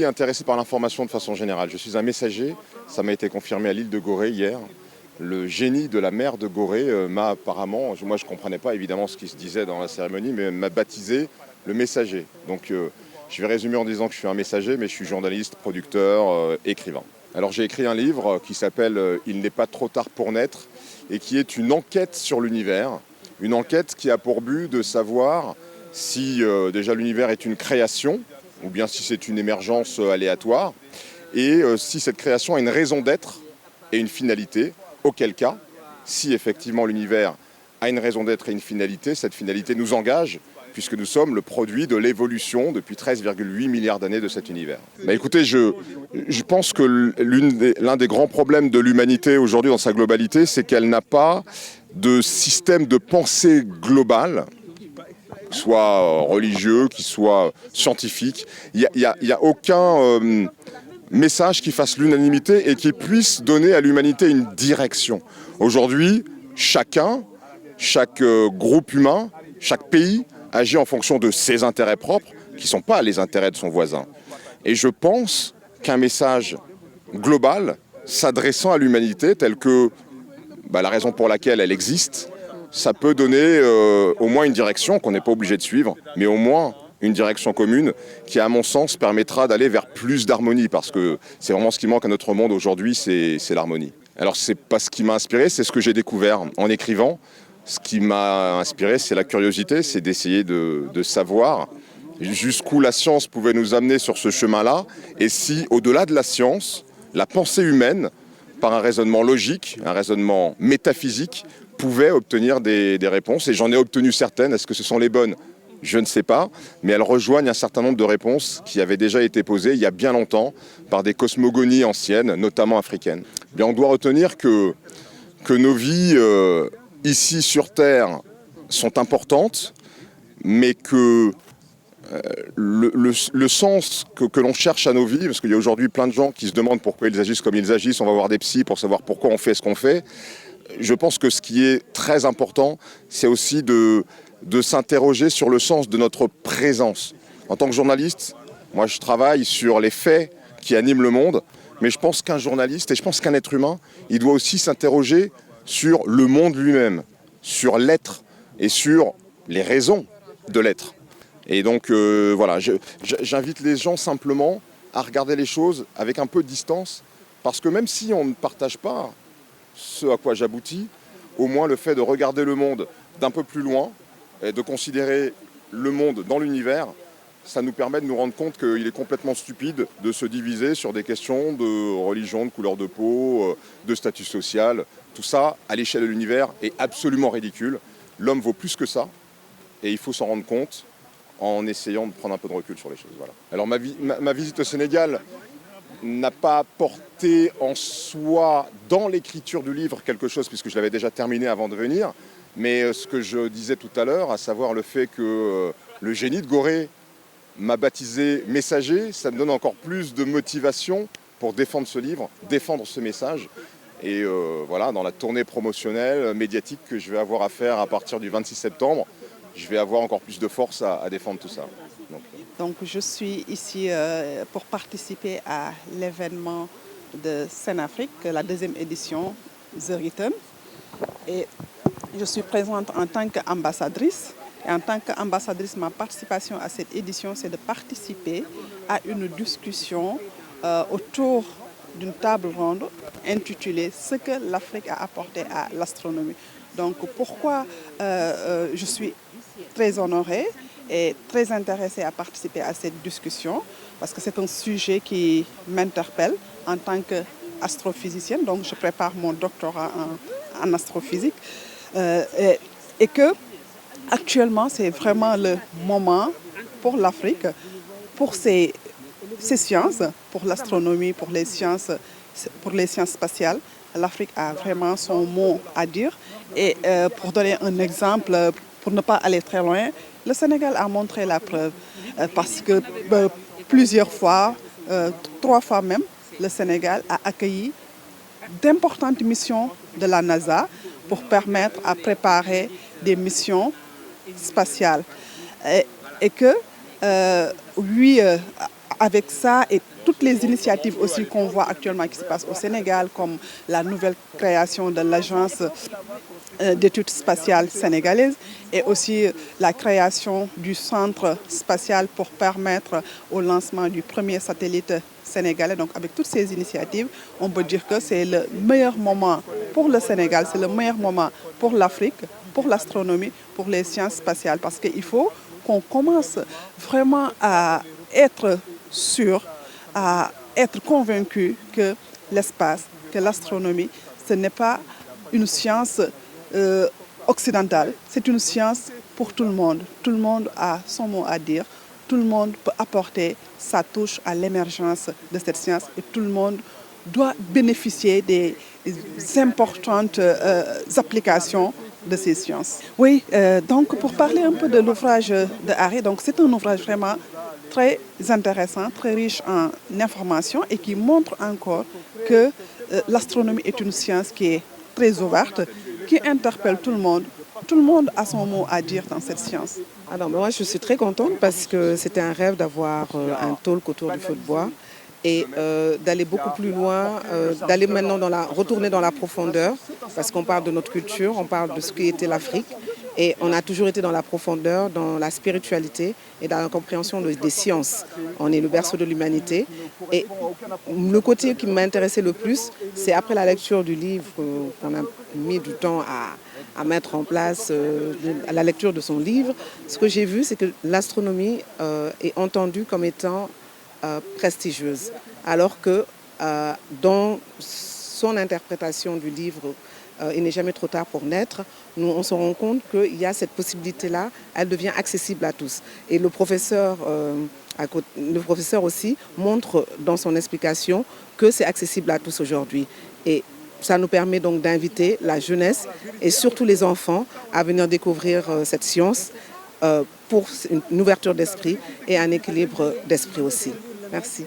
suis intéressé par l'information de façon générale. Je suis un messager, ça m'a été confirmé à l'île de Gorée hier. Le génie de la mer de Gorée m'a apparemment, moi je ne comprenais pas évidemment ce qui se disait dans la cérémonie, mais m'a baptisé le messager. Donc je vais résumer en disant que je suis un messager, mais je suis journaliste, producteur, écrivain. Alors j'ai écrit un livre qui s'appelle « Il n'est pas trop tard pour naître » et qui est une enquête sur l'univers. Une enquête qui a pour but de savoir si déjà l'univers est une création ou bien si c'est une émergence aléatoire et si cette création a une raison d'être et une finalité. Auquel cas, si effectivement l'univers a une raison d'être et une finalité, cette finalité nous engage puisque nous sommes le produit de l'évolution depuis 13,8 milliards d'années de cet univers. Écoutez, je pense que l'un des grands problèmes de l'humanité aujourd'hui dans sa globalité, c'est qu'elle n'a pas de système de pensée global, soit religieux, qui soit scientifique. Il n'y a aucun message qui fasse l'unanimité et qui puisse donner à l'humanité une direction. Aujourd'hui, chaque groupe humain, chaque pays agit en fonction de ses intérêts propres, qui ne sont pas les intérêts de son voisin. Et je pense qu'un message global s'adressant à l'humanité, tel que la raison pour laquelle elle existe, ça peut donner au moins une direction qu'on n'est pas obligé de suivre, mais au moins une direction commune qui, à mon sens, permettra d'aller vers plus d'harmonie, parce que c'est vraiment ce qui manque à notre monde aujourd'hui, c'est l'harmonie. Alors c'est pas ce qui m'a inspiré, c'est ce que j'ai découvert en écrivant. Ce qui m'a inspiré, c'est la curiosité, c'est d'essayer de savoir jusqu'où la science pouvait nous amener sur ce chemin-là, et si, au-delà de la science, la pensée humaine, par un raisonnement logique, un raisonnement métaphysique, pouvait obtenir des réponses. Et j'en ai obtenu certaines. Est-ce que ce sont les bonnes ? Je ne sais pas, mais elles rejoignent un certain nombre de réponses qui avaient déjà été posées il y a bien longtemps par des cosmogonies anciennes, notamment africaines. Bien, on doit retenir que nos vies ici sur Terre sont importantes, mais que le sens que l'on cherche à nos vies, parce qu'il y a aujourd'hui plein de gens qui se demandent pourquoi ils agissent comme ils agissent, on va voir des psys pour savoir pourquoi on fait ce qu'on fait. Je pense que ce qui est très important, c'est aussi de s'interroger sur le sens de notre présence. En tant que journaliste, moi je travaille sur les faits qui animent le monde, mais je pense qu'un journaliste, et je pense qu'un être humain, il doit aussi s'interroger sur le monde lui-même, sur l'être et sur les raisons de l'être. Et donc voilà, j'invite les gens simplement à regarder les choses avec un peu de distance, parce que même si on ne partage pas ce à quoi j'aboutis, au moins le fait de regarder le monde d'un peu plus loin et de considérer le monde dans l'univers, ça nous permet de nous rendre compte qu'il est complètement stupide de se diviser sur des questions de religion, de couleur de peau, de statut social. Tout ça, à l'échelle de l'univers, est absolument ridicule. L'homme vaut plus que ça et il faut s'en rendre compte en essayant de prendre un peu de recul sur les choses. Voilà. Alors ma visite au Sénégal n'a pas porté en soi, dans l'écriture du livre, quelque chose, puisque je l'avais déjà terminé avant de venir, mais ce que je disais tout à l'heure, à savoir le fait que le génie de Gorée m'a baptisé messager, ça me donne encore plus de motivation pour défendre ce livre, défendre ce message. Et voilà, dans la tournée promotionnelle, médiatique que je vais avoir à faire à partir du 26 septembre, je vais avoir encore plus de force à défendre tout ça. Donc je suis ici pour participer à l'événement de Scène-Afrique, la deuxième édition, The Return. Et je suis présente en tant qu'ambassadrice. Et en tant qu'ambassadrice, ma participation à cette édition, c'est de participer à une discussion autour d'une table ronde intitulée « Ce que l'Afrique a apporté à l'astronomie ». Donc pourquoi je suis très honorée et très intéressée à participer à cette discussion, parce que c'est un sujet qui m'interpelle en tant qu'astrophysicienne. Donc je prépare mon doctorat en astrophysique et que actuellement c'est vraiment le moment pour l'Afrique, pour ses sciences, pour l'astronomie, pour les sciences spatiales. L'Afrique a vraiment son mot à dire. Et pour donner un exemple, pour ne pas aller très loin, le Sénégal a montré la preuve parce que plusieurs fois, 3 fois même, le Sénégal a accueilli d'importantes missions de la NASA pour permettre à préparer des missions spatiales. Et que, oui, avec ça et toutes les initiatives aussi qu'on voit actuellement qui se passent au Sénégal, comme la nouvelle création de l'agence d'études spatiales sénégalaises et aussi la création du centre spatial pour permettre au lancement du premier satellite sénégalais. Donc avec toutes ces initiatives, on peut dire que c'est le meilleur moment pour le Sénégal, c'est le meilleur moment pour l'Afrique, pour l'astronomie, pour les sciences spatiales, parce qu'il faut qu'on commence vraiment à être sûr, à être convaincu que l'espace, que l'astronomie, ce n'est pas une science occidentale, c'est une science pour tout le monde. Tout le monde a son mot à dire, tout le monde peut apporter sa touche à l'émergence de cette science et tout le monde doit bénéficier des importantes applications de ces sciences. Oui, donc pour parler un peu de l'ouvrage de Harry, donc c'est un ouvrage vraiment très intéressant, très riche en informations et qui montre encore que l'astronomie est une science qui est très ouverte, qui interpelle tout le monde. Tout le monde a son mot à dire dans cette science. Alors moi je suis très contente parce que c'était un rêve d'avoir un talk autour du feu de bois et d'aller beaucoup plus loin, d'aller maintenant retourner dans la profondeur parce qu'on parle de notre culture, on parle de ce qu'était l'Afrique et on a toujours été dans la profondeur, dans la spiritualité et dans la compréhension des sciences. On est le berceau de l'humanité et le côté qui m'intéressait le plus, c'est après la lecture du livre qu'on a mis du temps à mettre en place, à la lecture de son livre, ce que j'ai vu, c'est que l'astronomie est entendue comme étant prestigieuse, alors que dans son interprétation du livre Il n'est jamais trop tard pour naître, nous on se rend compte qu'il y a cette possibilité-là, elle devient accessible à tous. Et le professeur aussi montre dans son explication que c'est accessible à tous aujourd'hui. Et ça nous permet donc d'inviter la jeunesse et surtout les enfants à venir découvrir cette science pour une ouverture d'esprit et un équilibre d'esprit aussi. Merci.